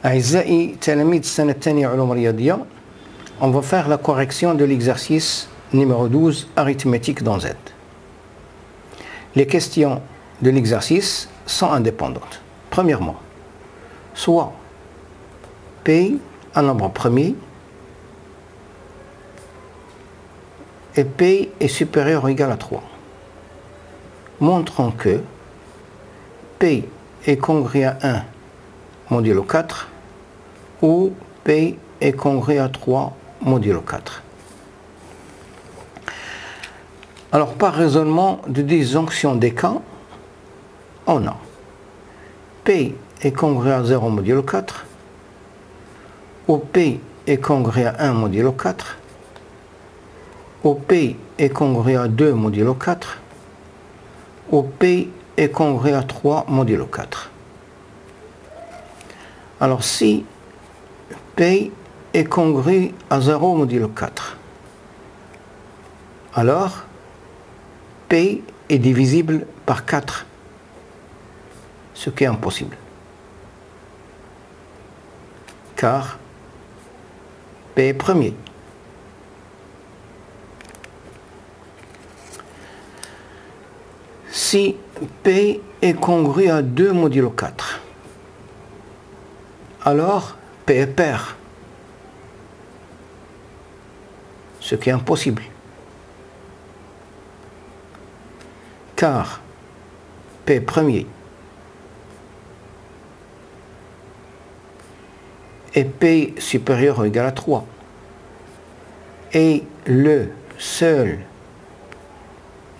أعزائي تلاميذ السنة الثانية علوم رياضية, on va faire la correction de l'exercice numéro 12, arithmétique dans Z. Les questions de l'exercice sont indépendantes. Premièrement, soit P un nombre premier et P est supérieur ou égal à 3. Montrons que P est congrue à 1 modulo 4 ou P est congrue à 3 modulo 4. Alors, par raisonnement de disjonction des cas, on a P est congrue à 0 modulo 4 ou P est congrue à 1 modulo 4 ou P est congrue à 2 modulo 4 ou P est congrue à 3 modulo 4. Alors, si P est congrue à 0 modulo 4, alors P est divisible par 4, ce qui est impossible, car P est premier. Si P est congru à 2 modulo 4, alors P est pair, ce qui est impossible, car P est premier et P supérieur ou égal à 3 est le seul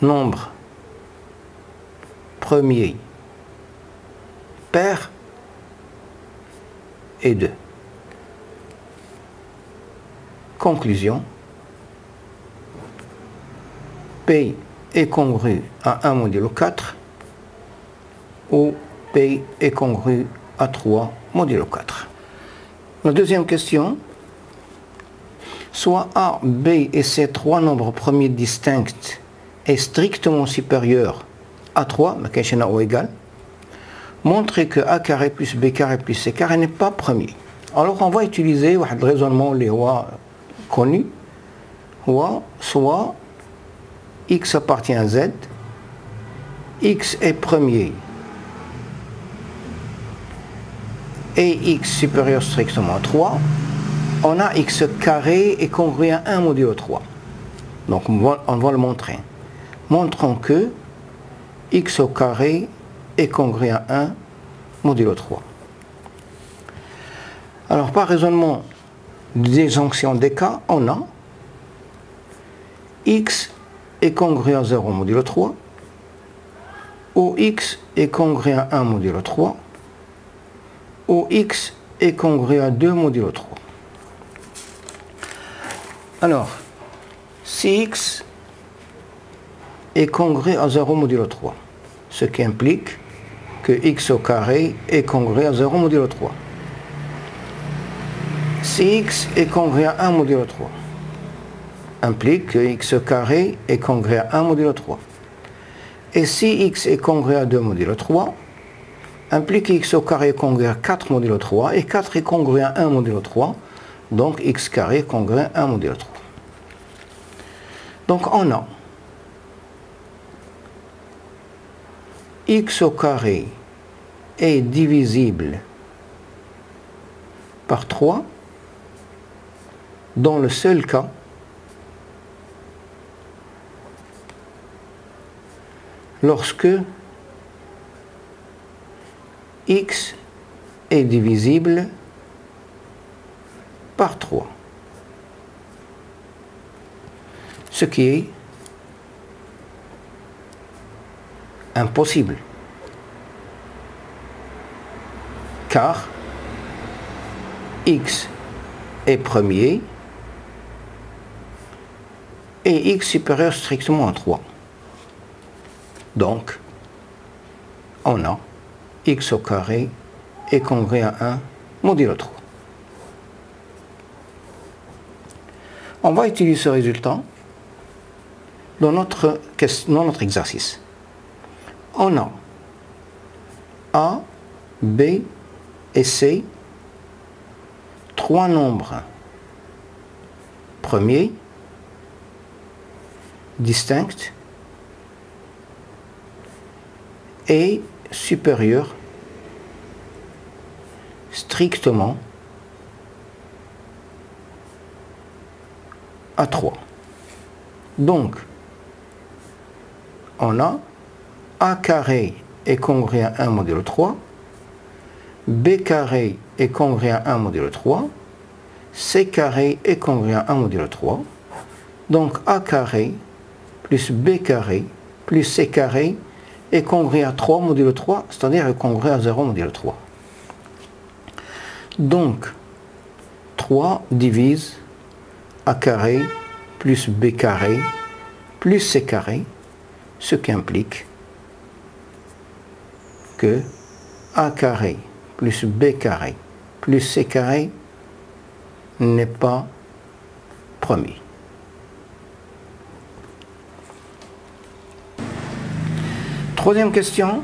nombre premier pair et 2. Conclusion, P est congru à 1 modulo 4 ou P est congru à 3 modulo 4. La deuxième question, soit A, B et C, trois nombres premiers distincts et strictement supérieurs à 3, mais qu'il y en a ou égal, montrer que A carré plus B carré plus C carré n'est pas premier. Alors on va utiliser un raisonnement connu, soit X appartient à Z, X est premier et X supérieur strictement à 3, on a X carré est congru à 1 modulo 3. Donc on va le montrer. Montrons que X au carré est congru à 1 modulo 3. Alors par raisonnement de disjonction des cas, on a X est congru à 0 modulo 3 ou X est congru à 1 modulo 3 ou X est congru à 2 modulo 3. Alors, si X est congru à 0 modulo 3, ce qui implique que X au carré est congru à 0 modulo 3. Si X est congru à 1 modulo 3, implique que X au carré est congru à 1 modulo 3. Et si X est congru à 2 modulo 3, implique que X au carré est congru à 4 modulo 3 et 4 est congru à 1 modulo 3, donc X carré est congru à 1 modulo 3. Donc on a X au carré est divisible par 3 dans le seul cas lorsque X est divisible par 3, ce qui est impossible, car X est premier et X supérieur strictement à 3. Donc, on a X au carré est congru à 1 modulo 3. On va utiliser ce résultat dans notre exercice. On a A, B et C trois nombres premiers distincts et supérieurs strictement à 3. Donc, on a A carré est congruent à 1 modulo 3, B carré est congruent à 1 modulo 3, C carré est congruent à 1 modulo 3. Donc A carré plus B carré plus C carré est congruent à 3 modulo 3, c'est-à-dire est congruent à 0 modulo 3. Donc 3 divise A carré plus B carré plus C carré, ce qui implique que A carré plus B carré plus C carré n'est pas premier. Troisième question.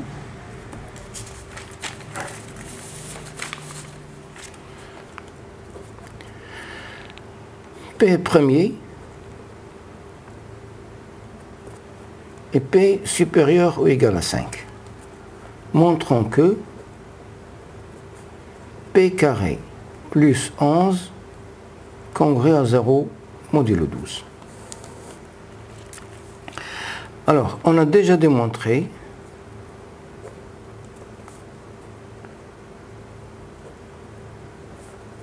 P est premier et P supérieur ou égal à 5. Montrons que P carré plus 11 congruent à 0 modulo 12. Alors, on a déjà démontré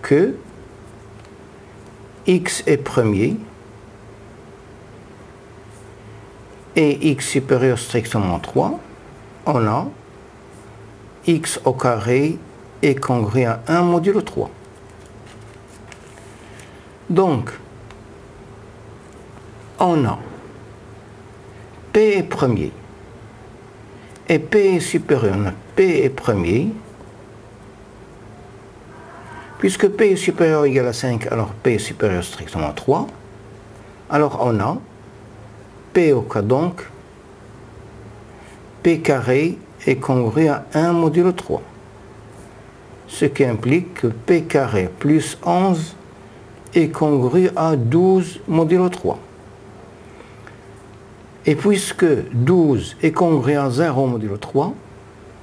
que x est premier et x supérieur strictement 3, on a x au carré est congruent à 1 modulo 3. Donc, on a P est premier et P est supérieur. On a P est premier. Puisque P est supérieur ou égal à 5, alors P est supérieur strictement à 3. Alors on a P au cas donc, P carré est congruent à 1 modulo 3. Ce qui implique que P carré plus 11 est congruent à 12 modulo 3. Et puisque 12 est congruent à 0 modulo 3,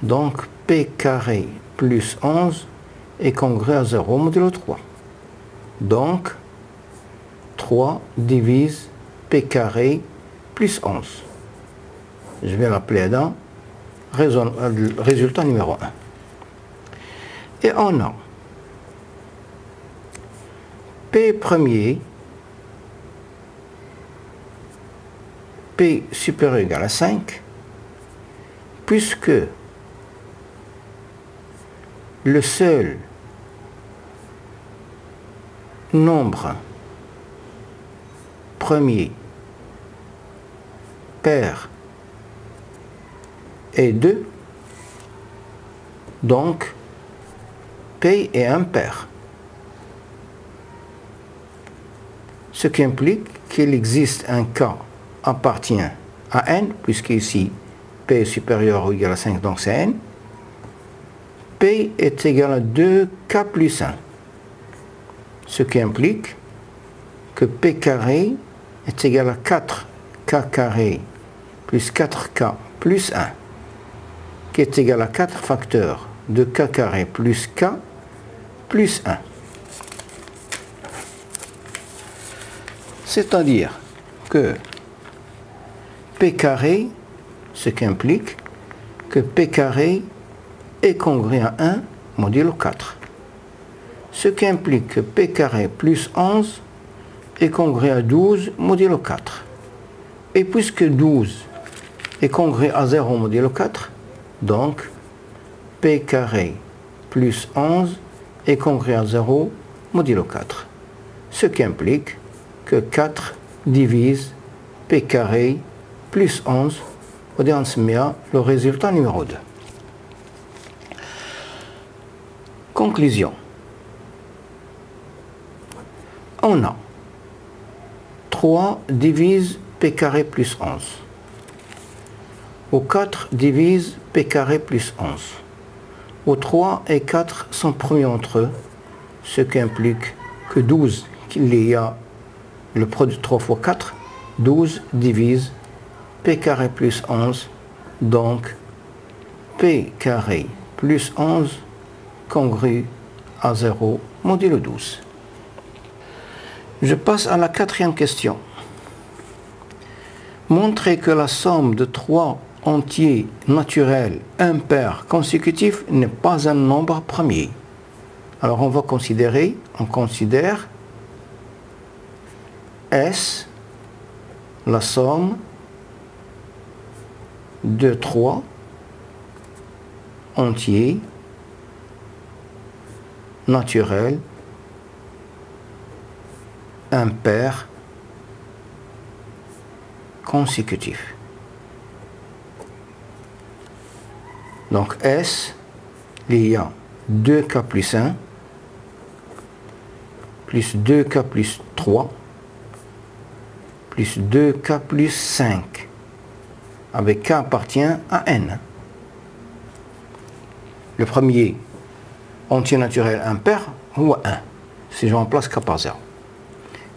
donc P carré plus 11 est congruent à 0 modulo 3. Donc, 3 divise P carré plus 11. Je vais l'appeler dans résultat numéro 1. Et on a P premier, P supérieur ou égal à 5, puisque le seul nombre premier pair est 2, donc P est impair. Ce qui implique qu'il existe un cas appartient à n, puisque ici P est supérieur ou égal à 5, donc c'est n. P est égal à 2k plus 1. Ce qui implique que P carré est égal à 4k carré plus 4k plus 1, qui est égal à 4 facteurs de k carré plus k plus 1. C'est-à-dire que P carré, ce qui implique que P carré est congruent à 1 modulo 4. Ce qui implique que P carré plus 11 est congruent à 12 modulo 4. Et puisque 12 est congruent à 0 modulo 4, donc P carré plus 11 est congruent à 0 modulo 4. Ce qui implique que 4 divise P carré plus 11, le résultat numéro 2. Conclusion. On a 3 divise P carré plus 11. Ou 4 divise P carré plus 11. Où 3 et 4 sont premiers entre eux, ce qui implique que 12, qu'il y a le produit de 3 fois 4, 12 divise p carré plus 11, donc p carré plus 11 congru à 0 modulo 12. Je passe à la quatrième question. Montrer que la somme de 3 entiers naturels impairs consécutifs n'est pas un nombre premier. Alors on considère S, la somme de 3 entiers naturels impairs consécutifs. Donc S, il y a 2k plus 1 plus 2k plus 3 plus 2k plus 5 avec k appartient à n. Le premier entier naturel impair ou 1 si je remplace k par 0.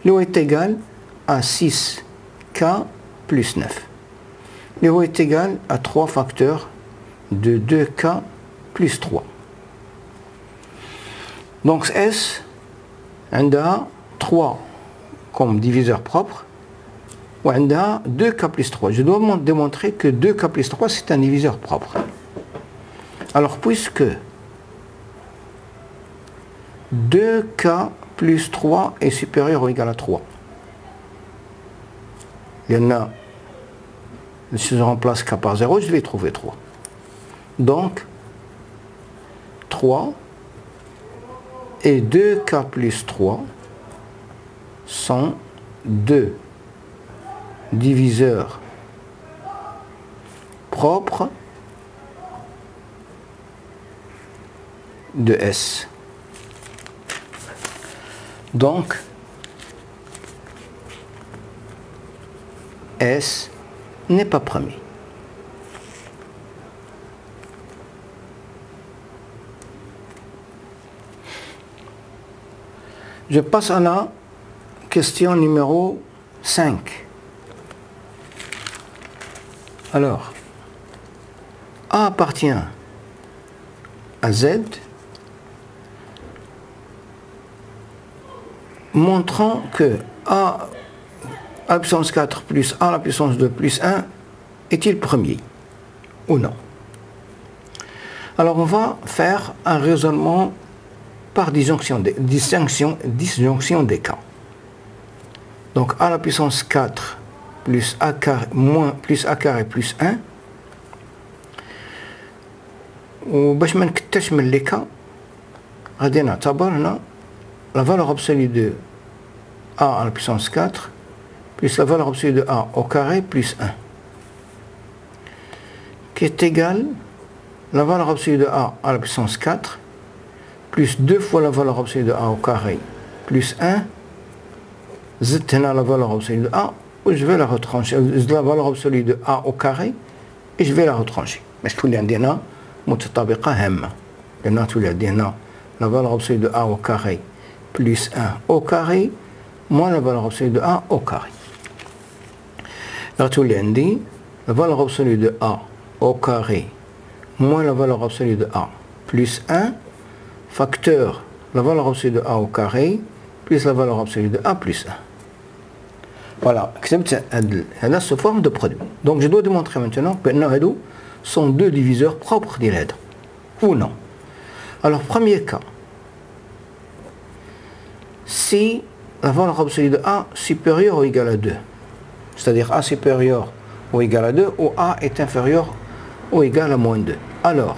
Le est égal à 6k plus 9. Le est égal à 3 facteurs de 2k plus 3. Donc S, on a 3 comme diviseur propre, ou on a 2k plus 3. Je dois démontrer que 2k plus 3 c'est un diviseur propre. Alors puisque 2k plus 3 est supérieur ou égal à 3, il y en a, si je remplace k par 0, je vais trouver 3. Donc 3 et 2k plus 3 sont 2 diviseurs propres de S. Donc S n'est pas premier. Je passe à la question numéro 5. Alors, A appartient à Z, montrant que A à la puissance 4 plus A à la puissance 2 plus 1 est-il premier ou non? Alors on va faire un raisonnement par disjonction des cas. Donc A à la puissance 4 plus A carré plus A carré plus 1. وباش ما نكترش من لي كا غادي نعتبر هنا la valeur absolue de A à la puissance 4 plus la valeur absolue de A au carré plus 1 qui est égal la valeur absolue de A à la puissance 4 plus 2 fois la valeur absolue de A au carré plus 1 زدت هنا la valeur absolue de A و je vais la retrancher la valeur absolue de A au carré et je vais la retrancher باش تولي عندنا متطابقة هامة لأنها تولي عندنا la valeur absolue de A au carré plus 1 au carré moins la valeur absolue de A au carré. Donc تولي عندي la valeur absolue de A au carré moins la valeur absolue de A plus 1 facteur la valeur absolue de A au carré plus la valeur absolue de A plus 1. Voilà, c'est sous forme de produit. Donc je dois démontrer maintenant que nos sont deux diviseurs propres des lettres. Ou non. Alors premier cas, si la valeur absolue de A supérieure ou égale à 2, c'est-à-dire A supérieur ou égal à 2 ou A est inférieur ou égal à moins 2. Alors,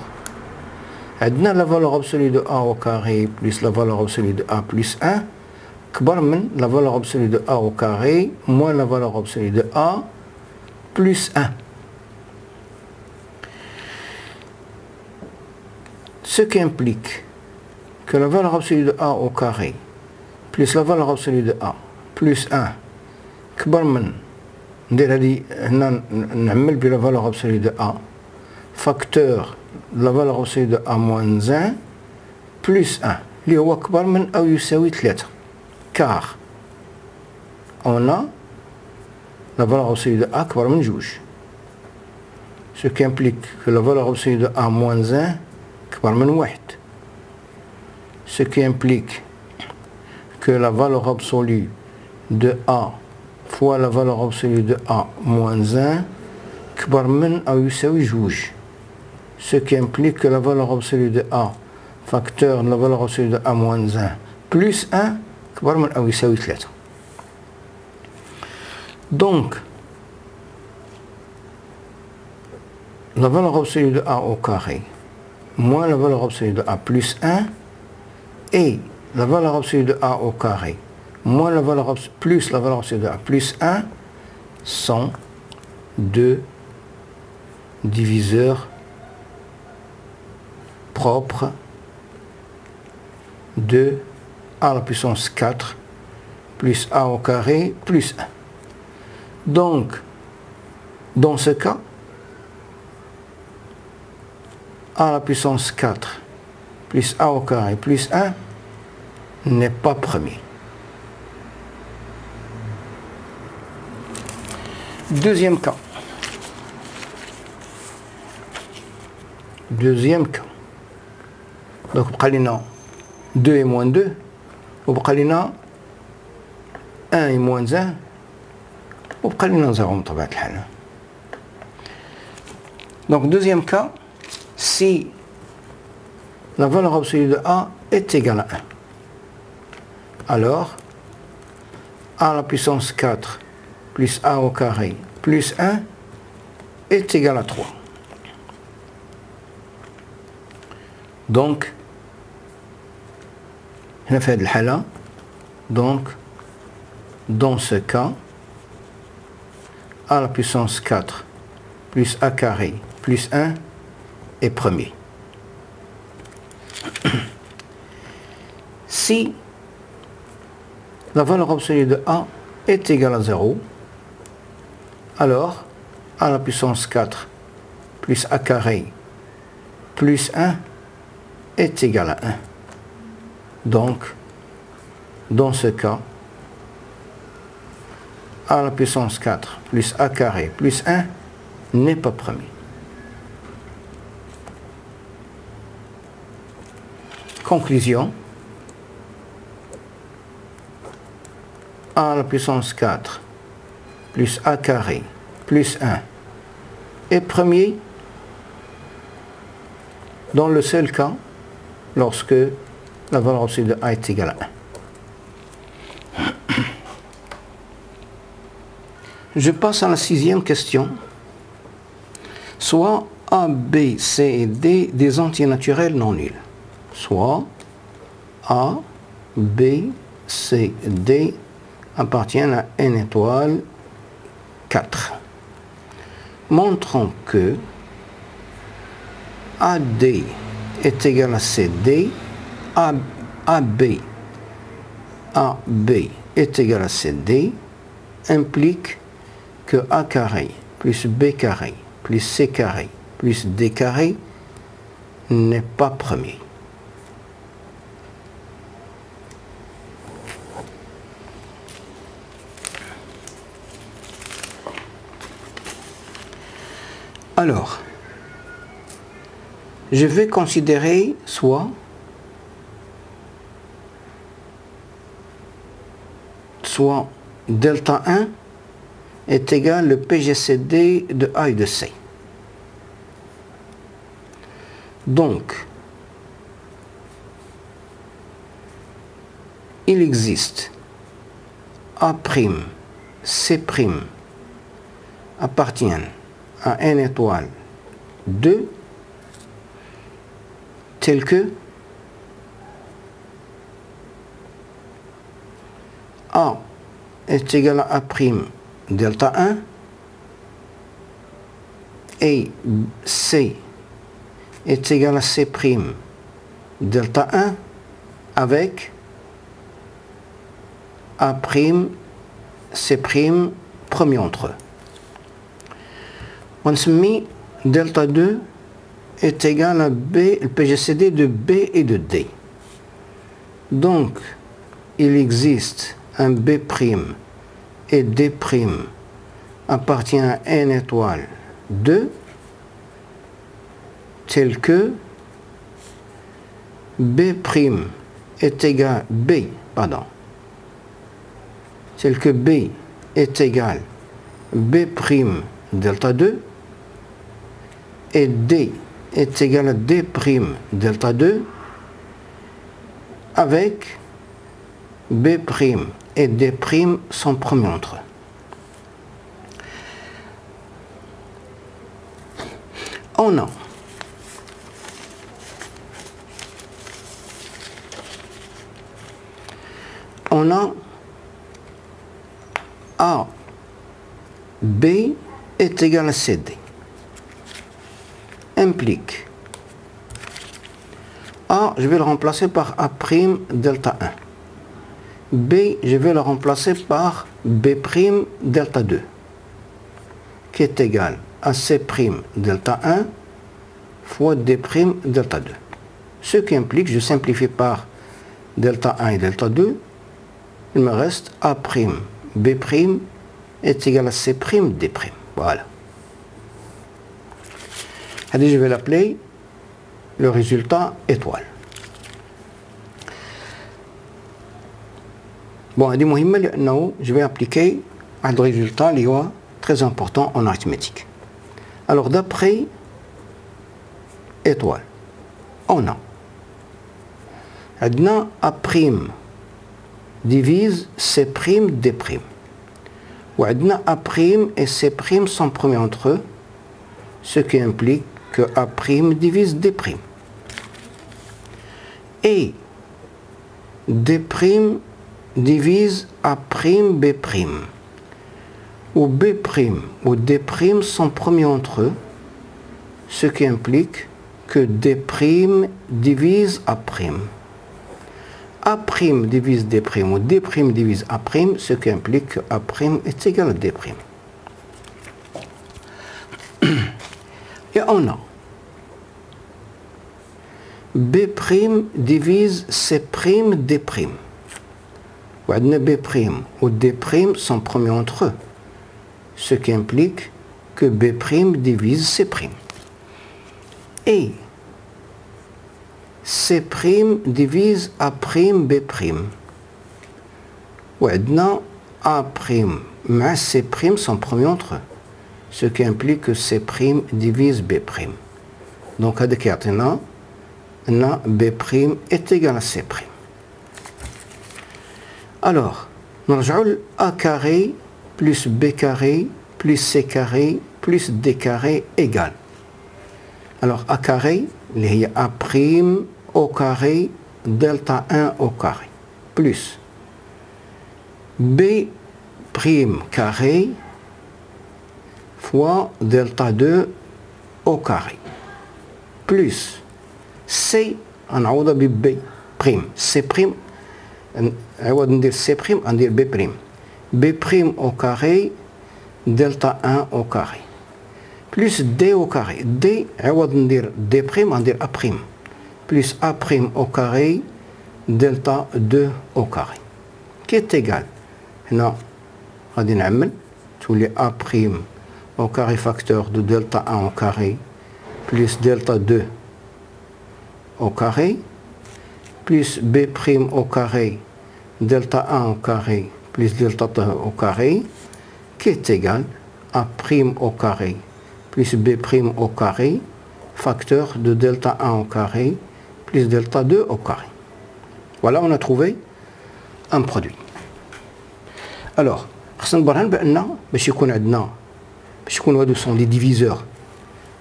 on a la valeur absolue de A au carré plus la valeur absolue de A plus 1, la valeur absolue de A au carré moins la valeur absolue de A plus 1. Ce qui implique que la valeur absolue de A au carré plus la valeur absolue de A plus 1 كبر من ندير هذه هنا نعمل بلا valeur absolue de A facteur de la valeur absolue de A moins 1 plus 1 اللي هو أكبر من أو يساوي 3 car on a la valeur absolue de A أكبر من 2 ce qui implique que la valeur absolue de A moins 1 أكبر من 1 ce qui implique que la valeur absolue de A fois la valeur absolue de A moins 1 أكبر من أو يساوي 2 ce qui implique que la valeur absolue de A facteur de la valeur absolue de A moins 1 plus 1 أكبر من أو يساوي 3 donc la valeur absolue de A au carré moins la valeur absolue de A plus 1 et la valeur absolue de A au carré moins la valeur plus la valeur absolue de A plus 1 sont deux diviseurs propres de A à la puissance 4 plus A au carré plus 1. Donc, dans ce cas, A à la puissance 4 plus A au carré plus 1 n'est pas premier. Deuxième cas. Deuxième cas. Donc, on a 2 et moins 2. On a 1 et moins 1. On a 0. Donc, deuxième cas, si la valeur absolue de A est égale à 1, alors A à la puissance 4 plus A au carré plus 1 est égal à 3. Donc, on a fait le halal. Donc, dans ce cas, A à la puissance 4 plus A carré plus 1 est premier. Si la valeur absolue de A est égale à 0, alors A à la puissance 4 plus A carré plus 1 est égal à 1. Donc, dans ce cas, A à la puissance 4 plus A carré plus 1 n'est pas premier. Conclusion. A à la puissance 4 plus A carré plus 1 est premier dans le seul cas lorsque la valeur absolue de A est égale à 1. Je passe à la sixième question. Soit A, B, C et D des entiers naturels non nuls. Soit A, B, C, D appartiennent à n étoile 4. Montrons que AD est égal à CD, AB est égal à CD implique que A carré plus B carré plus C carré plus D carré n'est pas premier. Alors, je vais considérer soit delta 1 est égal au PGCD de A et de C. Donc, il existe A', C' appartiennent à n étoile 2 tel que A est égal à A' delta 1 et C est égal à C' delta 1 avec A', C' premier entre eux. On se met delta 2 est égal à B, le PGCD de B et de D. Donc, il existe un B' et D' appartient à N étoile 2, tel que B' est égal tel que B est égal B' delta 2 et D est égal à D' delta 2 avec B' et D' sont promis entre eux. On a A, B est égal à CD. Implique A, je vais le remplacer par A' delta 1. B, je vais le remplacer par B' delta 2, qui est égal à C' delta 1 fois D' delta 2. Ce qui implique, je simplifie par delta 1 et delta 2, il me reste A', B' est égal à C' D'. Voilà. Allez, je vais l'appeler le résultat étoile. Bon, je vais appliquer un résultat très important en arithmétique. Alors, d'après étoile, on a A' divise C' D'. Ou A' et C' sont promis entre eux, ce qui implique que A' divise D'. Et D' divise A' B'. Où B' ou D' sont promis entre eux, ce qui implique que D' divise A'. A' divise D' ou D' divise A', ce qui implique que A' est égal à D'. Et on a B' divise C' D'. Ou B' ou D' sont promis entre eux, ce qui implique que B' divise C'. Et C' divise A' B'. Ou A' mais C' sont promis entre eux, ce qui implique que C' divise B'. Donc, à B' est égal à C'. Alors, nous avons A carré plus B carré plus C carré plus D carré égale. Alors, A carré, il y a A' au carré delta 1 au carré plus B' carré fois delta 2 au carré plus C, on a B', C', on dit C', on dit B'. B' au carré delta 1 au carré plus D au carré. D, on dit D', on dit A', plus A' au carré delta 2 au carré, qui est égal. Là, on va dire tous les A' au carré facteur de delta 1 au carré plus delta 2 au carré plus B' au carré delta 1 au carré plus delta 2 au carré, qui est égal A' au carré plus B' au carré facteur de delta 1 au carré plus delta 2 au carré. Voilà, on a trouvé un produit. Alors, خصنا نبرهن بأن باش يكون عندنا باش يكونوا هادو sont des diviseurs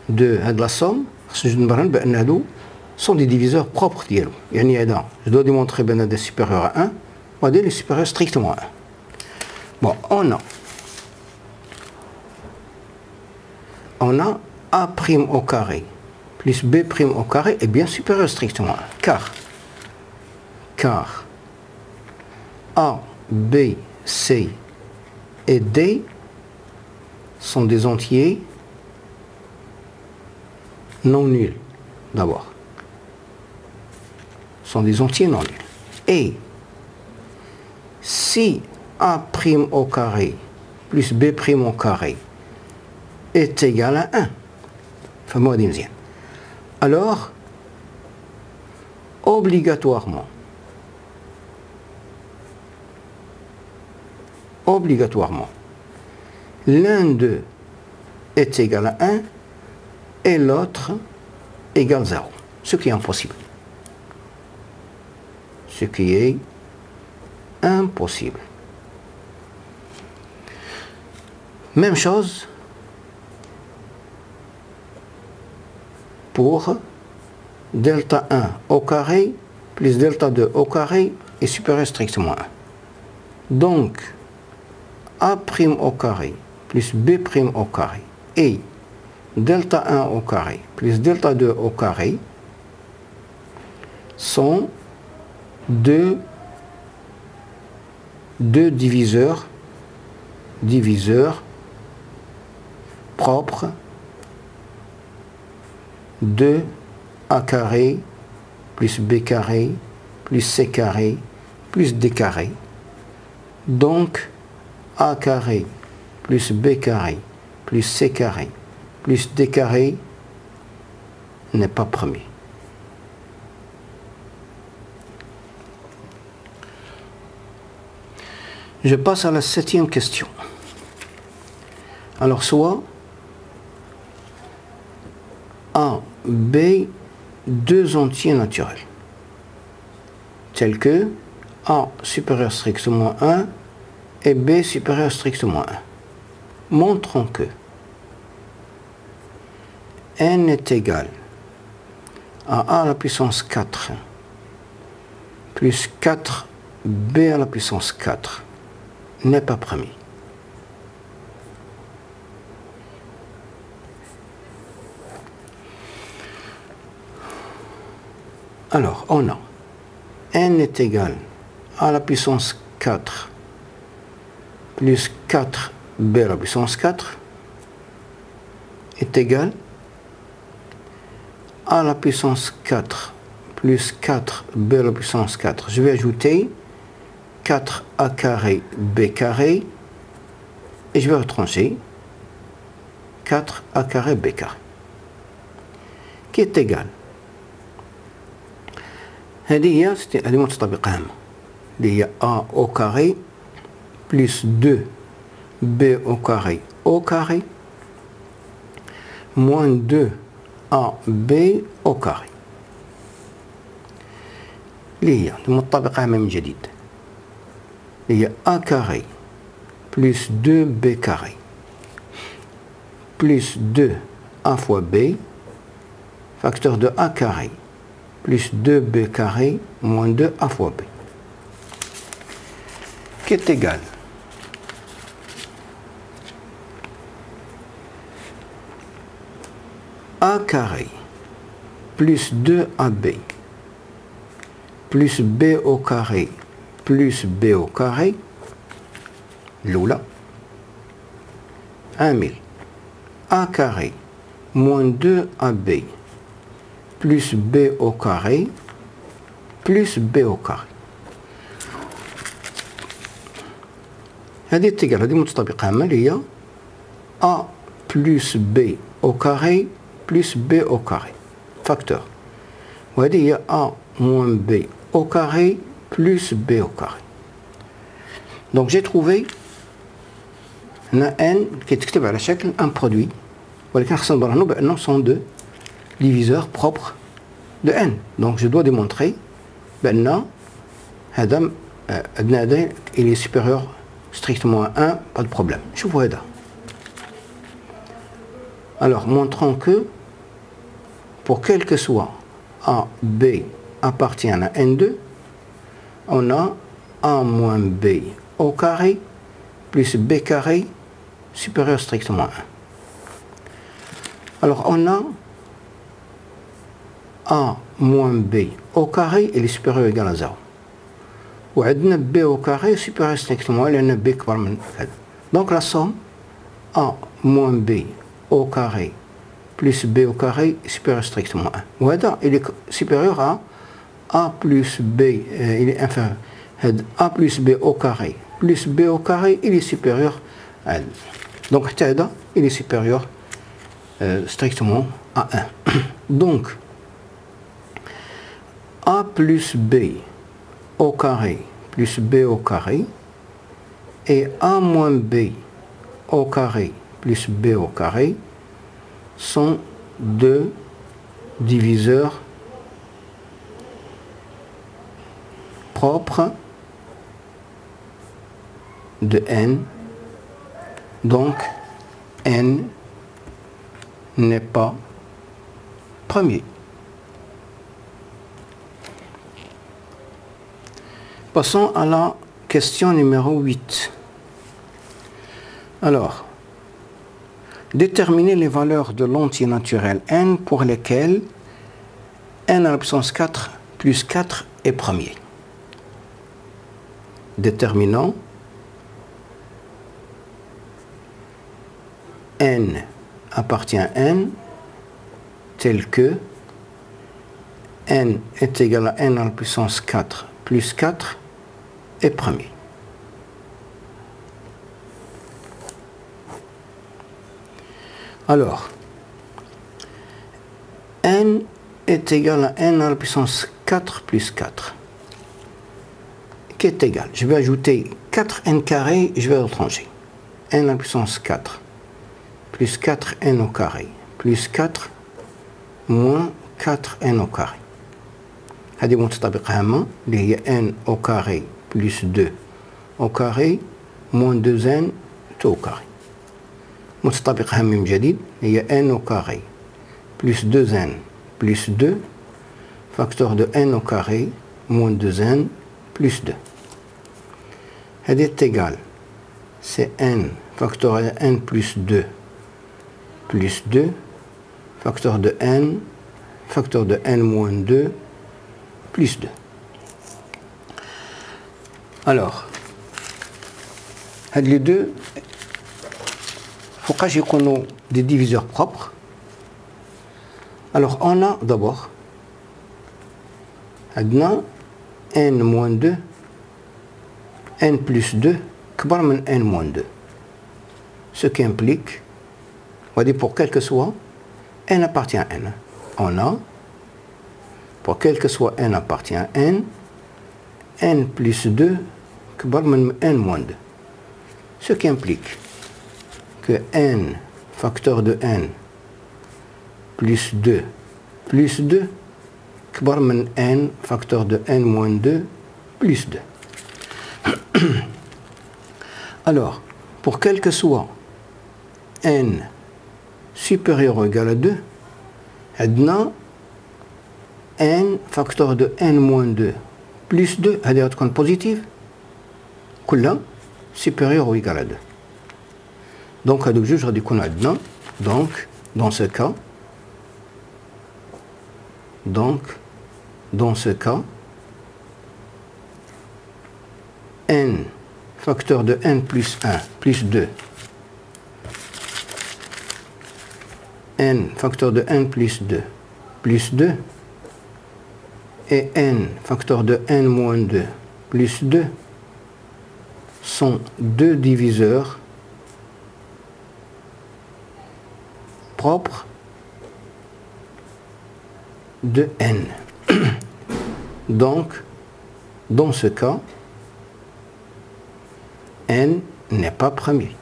de هاد la somme، خصنا نبرهن بأن هادو sont des diviseurs propres ديالو. يعني هذا je dois démontrer بأن هذا supérieur à 1 وهذا est supérieur strictement à 1. Bon, on a A' au carré plus B' au carré est bien supérieur strictement à 1, car A, B, C et D sont des entiers non nuls, d'abord. Sont des entiers non nuls. Et si A' au carré plus B' au carré est égal à 1, alors obligatoirement, l'un d'eux est égal à 1 et l'autre égale 0, ce qui est impossible. Ce qui est impossible. Même chose pour delta 1 au carré plus delta 2 au carré est supérieur strictement à 1. Donc, A' au carré plus B' au carré et delta 1 au carré plus delta 2 au carré sont deux diviseurs propres de A carré plus B carré plus C carré plus D carré. Donc, A carré plus B carré plus C carré plus D carré n'est pas premier. Je passe à la 7e question. Alors, soit A, B, deux entiers naturels, tels que A supérieur strictement 1 et B supérieur strictement 1. Montrons que n est égal à A à la puissance 4 plus 4B à la puissance 4 n'est pas premier. Alors, on a n est égal à la puissance 4 plus 4b à la puissance 4 est égal à la puissance 4 plus 4b à la puissance 4. Je vais ajouter 4a carré b carré et je vais retrancher 4a carré b carré qui est égal. هذه متطابقة هامة اللي هي a au carré plus 2b au carré moins 2ab au carré اللي هي متطابقة هامة من جديد اللي هي a carré plus 2b carré plus 2a fois b facteur de a carré plus 2b carré moins 2a fois b, qui est égal a carré plus 2ab plus b au carré plus b au carré, l'oula, 1000, a carré moins 2ab plus b au carré plus b au carré. هذه تيجال هذه متطابقة هامة اللي هي a plus b au carré plus b au carré facteur. وهذه هي a moins b au carré plus b au carré. Donc j'ai trouvé هنا n qui تكتب على شكل un produit ولكن خصنا نبرهنوا بأنه sont deux diviseur propre de n. Donc je dois démontrer ben هذا il est supérieur strictement à 1, pas de problème. Je vois هذا. Alors montrons que pour quel que soit a, b appartient à n2, on a a moins b au carré plus b carré supérieur strictement à 1. Alors on a a moins b au carré il est supérieur ou égal à 0. Ou عندنا b au carré supérieur strictement لأن b كبر من هذا. Donc la somme a moins b au carré plus b au carré est supérieur strictement à 1. وهذا il est supérieur à A plus B, il est inférieur. A plus B au carré plus B au carré, il est supérieur à L. Donc, Tada, il est supérieur strictement à 1. Donc, A plus B au carré plus B au carré et A moins B au carré plus B au carré sont deux diviseurs propres de n, donc n n'est pas premier. Passons à la question numéro 8. Alors, déterminer les valeurs de l'entier naturel n pour lesquelles n à la puissance 4 plus 4 est premier. Déterminant n appartient à n tel que n est égal à n à la puissance 4 plus 4 est premier. Alors, n est égal à n à la puissance 4 plus 4, qui est égal. Je vais ajouter 4n carré, je vais retrancher. n à la puissance 4 plus 4n au carré plus 4 moins 4n au carré. هذه متطابق هامة اللي هي n au carré plus 2 au carré moins 2n tout au carré. متطابق هامة من جديد هي n au carré plus 2n plus 2 facteur de n au carré moins 2n plus 2. هذه est égal, c'est n facteur de n plus 2 plus 2 facteur de n moins 2 plus 2. Alors, les deux, il faut qu'on ait des diviseurs propres. Alors, on a d'abord n moins 2, n plus 2, كبر من n moins 2. Ce qui implique, on va dire pour quel que soit, n appartient à n. On a, pour quel que soit n appartient à n, n plus 2, كبر من n moins 2. Ce qui implique que n, facteur de n, plus 2, كبر من n, facteur de n moins 2, plus 2. Alors, pour quel que soit n supérieur ou égal à 2, عندنا n facteur de n moins 2 plus 2, هذه تكون positive, كلها supérieur ou égal à 2. Donc, هذوك جوج غادي يكون عندنا, donc, dans ce cas, n facteur de n plus 1 plus 2, n facteur de n plus 2 et n facteur de n moins 2 plus 2 sont deux diviseurs propres de n. Donc, dans ce cas, n n'est pas premier.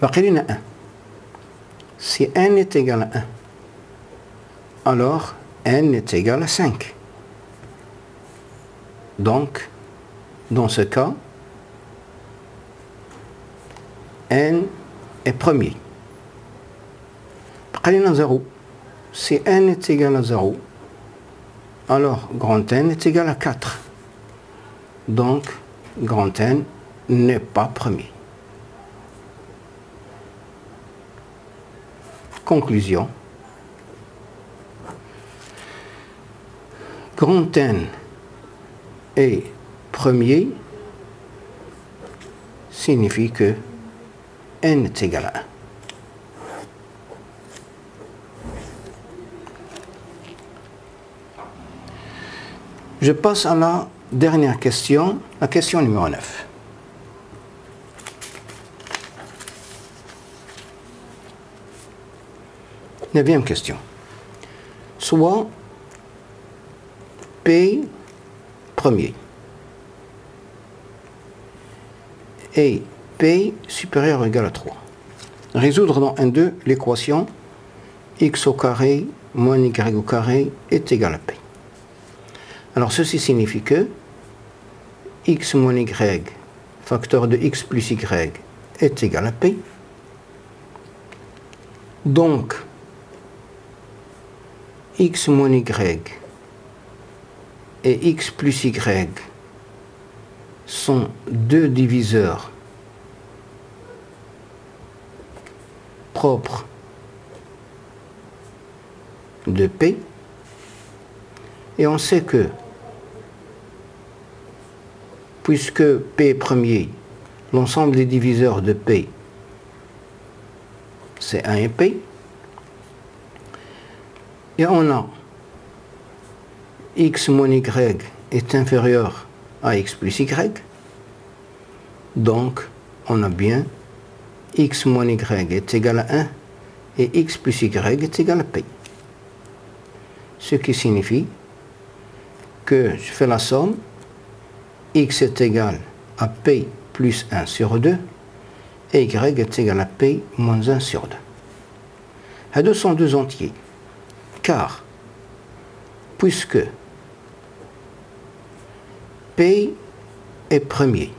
باقي 1. Si n est égal à 1, alors n est égal à 5. Donc, dans ce cas, n est premier. باقي 0. Si n est égal à 0, alors grand N est égal à 4. Donc, grand N n'est pas premier. Conclusion. Grand N est premier signifie que n est égal à 1. Je passe à la dernière question, la question numéro 9. Neuvième question. Soit P premier et P supérieur ou égal à 3. Résoudre dans 1,2 l'équation x au carré moins y au carré est égal à P. Alors ceci signifie que x moins y, facteur de x plus y, est égal à P. Donc, x moins y et x plus y sont deux diviseurs propres de P. Et on sait que, puisque P est premier, l'ensemble des diviseurs de P, c'est 1 et P. Et on a x moins y est inférieur à x plus y. Donc, on a bien x moins y est égal à 1 et x plus y est égal à P. Ce qui signifie que je fais la somme, x est égal à P plus 1 sur 2 et y est égal à P moins 1 sur 2. Ces deux sont deux entiers. Car, puisque P est premier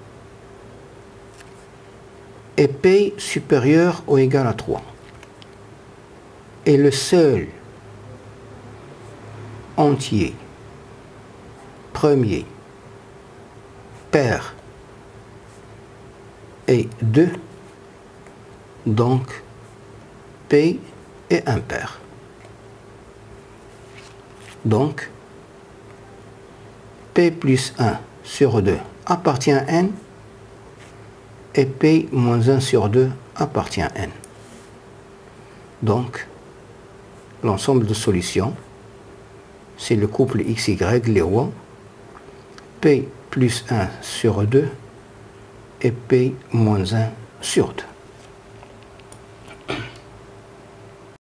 et P supérieur ou égal à 3 est le seul entier premier pair et 2, donc P est impair. Donc, P plus 1 sur 2 appartient à N et P moins 1 sur 2 appartient à N. Donc, l'ensemble de solutions, c'est le couple XY, les rois, P plus 1 sur 2 et P moins 1 sur 2.